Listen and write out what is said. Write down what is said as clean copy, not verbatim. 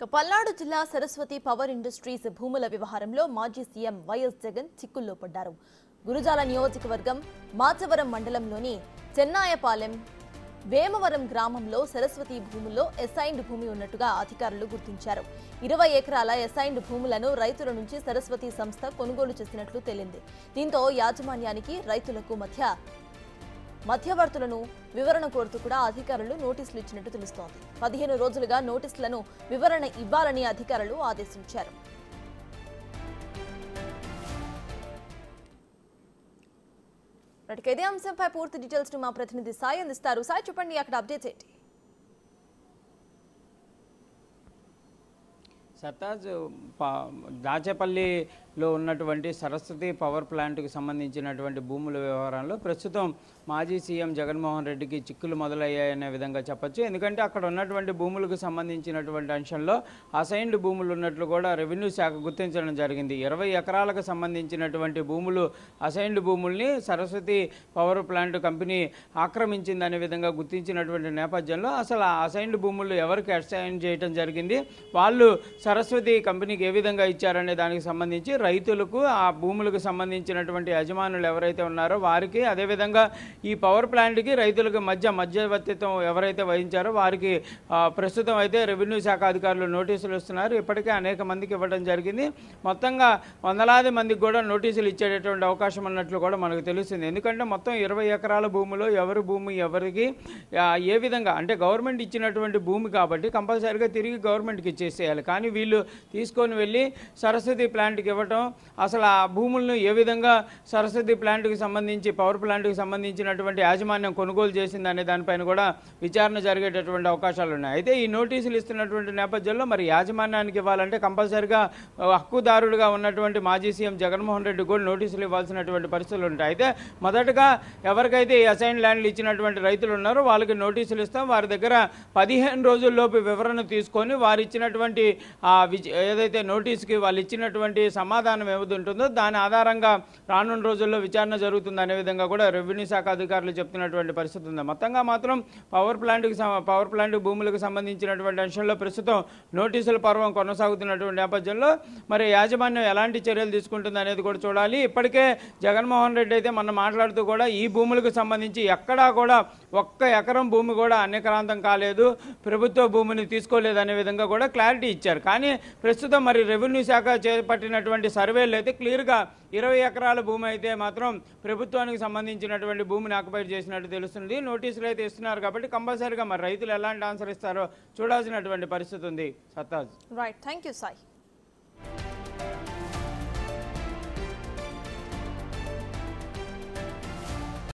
పల్నాడు జిల్లా Saraswati power industries భూముల వ్యవహారంలో మాజీ సీఎం వైఎస్ జగన్ చిక్కుల్లో పడ్డారు. గురుజాల నియోజకవర్గం మాచవరం మండలంలోని చెన్నాయపాలెం వేమవరం గ్రామంలో సరస్వతి భూముల్లో అసైన్డ్ భూమి ఉన్నట్టుగా అధికారులు గుర్తించారు. 20 ఎకరాల అసైన్డ్ భూములను రైతుల నుంచి సరస్వతి సంస్థ కొనుగోలు చేసినట్లు తేలింది. దీంతో యాజమాన్యానికి రైతులకు మధ్యవర్తులను వివరణ కోరుతూ కూడా అధికారులు నోటీసులు ఇచ్చినట్టు తెలుస్తోంది. 15 రోజులుగా నోటీసులను వివరణ ఇవ్వాలని అధికారులు ఆదేశించారు. ఇదే అంశంపై పూర్తి డీటెయిల్స్ మా ప్రతినిధి సాయి అందిస్తారు. సాయి, చెప్పండి, అక్కడ అప్డేట్స్ ఏంటి? సత్తాజ్, దాచేపల్లిలో ఉన్నటువంటి సరస్వతి పవర్ ప్లాంట్కి సంబంధించినటువంటి భూముల వ్యవహారంలో ప్రస్తుతం మాజీ సీఎం జగన్మోహన్ రెడ్డికి చిక్కులు మొదలయ్యాయనే విధంగా చెప్పొచ్చు. ఎందుకంటే అక్కడ ఉన్నటువంటి భూములకు సంబంధించినటువంటి అంశంలో అసైన్డ్ భూములు ఉన్నట్లు కూడా రెవెన్యూ శాఖ గుర్తించడం జరిగింది. 20 ఎకరాలకు సంబంధించినటువంటి భూములు, అసైన్డ్ భూముల్ని సరస్వతి పవర్ ప్లాంట్ కంపెనీ ఆక్రమించిందనే విధంగా గుర్తించినటువంటి నేపథ్యంలో అసలు ఆ అసైన్డ్ భూములు ఎవరికి అసైన్ చేయడం జరిగింది, వాళ్ళు సరస్వతి కంపెనీకి ఏ విధంగా ఇచ్చారనే దానికి సంబంధించి రైతులకు, ఆ భూములకు సంబంధించినటువంటి యజమానులు ఎవరైతే ఉన్నారో వారికి, అదేవిధంగా ఈ పవర్ ప్లాంట్కి రైతులకు మధ్యవర్తిత్వం ఎవరైతే వహించారో వారికి ప్రస్తుతం అయితే రెవెన్యూ శాఖ అధికారులు నోటీసులు ఇస్తున్నారు. ఇప్పటికే అనేక మందికి ఇవ్వడం జరిగింది. మొత్తంగా వందలాది మందికి కూడా నోటీసులు ఇచ్చేటటువంటి అవకాశం ఉన్నట్లు కూడా మనకు తెలుస్తుంది. ఎందుకంటే మొత్తం 20 ఎకరాల భూమిలో ఎవరి భూమి ఎవరికి ఏ విధంగా, అంటే గవర్నమెంట్ ఇచ్చినటువంటి భూమి కాబట్టి కంపల్సరీగా తిరిగి గవర్నమెంట్కి ఇచ్చేసేయాలి. కానీ వీళ్ళు తీసుకొని వెళ్ళి సరస్వతి ప్లాంట్కి ఇవ్వటం, అసలు ఆ భూములను ఏ విధంగా సరస్వతి ప్లాంట్కి సంబంధించి, పవర్ ప్లాంట్కి సంబంధించినటువంటి యాజమాన్యం కొనుగోలు చేసింది అనే దానిపైన కూడా విచారణ జరిగేటటువంటి అవకాశాలు ఉన్నాయి. అయితే ఈ నోటీసులు ఇస్తున్నటువంటి నేపథ్యంలో మరి యాజమాన్యానికి ఇవ్వాలంటే కంపల్సరీగా హక్కుదారుడుగా ఉన్నటువంటి మాజీ సీఎం జగన్మోహన్ రెడ్డి కూడా నోటీసులు ఇవ్వాల్సినటువంటి పరిస్థితులు ఉంటాయి. అయితే మొదటగా ఎవరికైతే ఈ అసైన్ ల్యాండ్లు ఇచ్చినటువంటి రైతులు ఉన్నారో వాళ్ళకి నోటీసులు ఇస్తాం. వారి దగ్గర 15 రోజుల్లోపు వివరణ తీసుకొని వారు ఇచ్చినటువంటి ఏదైతే నోటీస్కి వాళ్ళు ఇచ్చినటువంటి సమాధానం ఏది ఉంటుందో దాని ఆధారంగా రానున్న రోజుల్లో విచారణ జరుగుతుంది అనే విధంగా కూడా రెవెన్యూ శాఖ అధికారులు చెప్తున్నటువంటి పరిస్థితి ఉంది. మొత్తంగా మాత్రం పవర్ ప్లాంట్ భూములకు సంబంధించినటువంటి అంశంలో ప్రస్తుతం నోటీసుల పర్వం కొనసాగుతున్నటువంటి నేపథ్యంలో మరి యాజమాన్యం ఎలాంటి చర్యలు తీసుకుంటుంది అనేది కూడా చూడాలి. ఇప్పటికే జగన్మోహన్ రెడ్డి అయితే మొన్న మాట్లాడుతూ కూడా ఈ భూములకు సంబంధించి ఎక్కడా కూడా 1 ఎకరం భూమి కూడా అన్యక్రాంతం కాలేదు, ప్రభుత్వ భూమిని తీసుకోలేదు అనే విధంగా కూడా క్లారిటీ ఇచ్చారు. కానీ ప్రస్తుతం మరి రెవెన్యూ శాఖ చేపట్టినటువంటి సర్వేలు అయితే క్లియర్గా 20 ఎకరాల భూమి అయితే మాత్రం ప్రభుత్వానికి సంబంధించినటువంటి భూమిని ఆక్యుపై చేసినట్టు తెలుస్తుంది. నోటీసులు అయితే ఇస్తున్నారు కాబట్టి కంపల్సరీగా మరి రైతులు ఎలాంటి ఆన్సర్ ఇస్తారో చూడాల్సినటువంటి పరిస్థితి ఉంది. సత్తాజ్. Right, thank you Sai.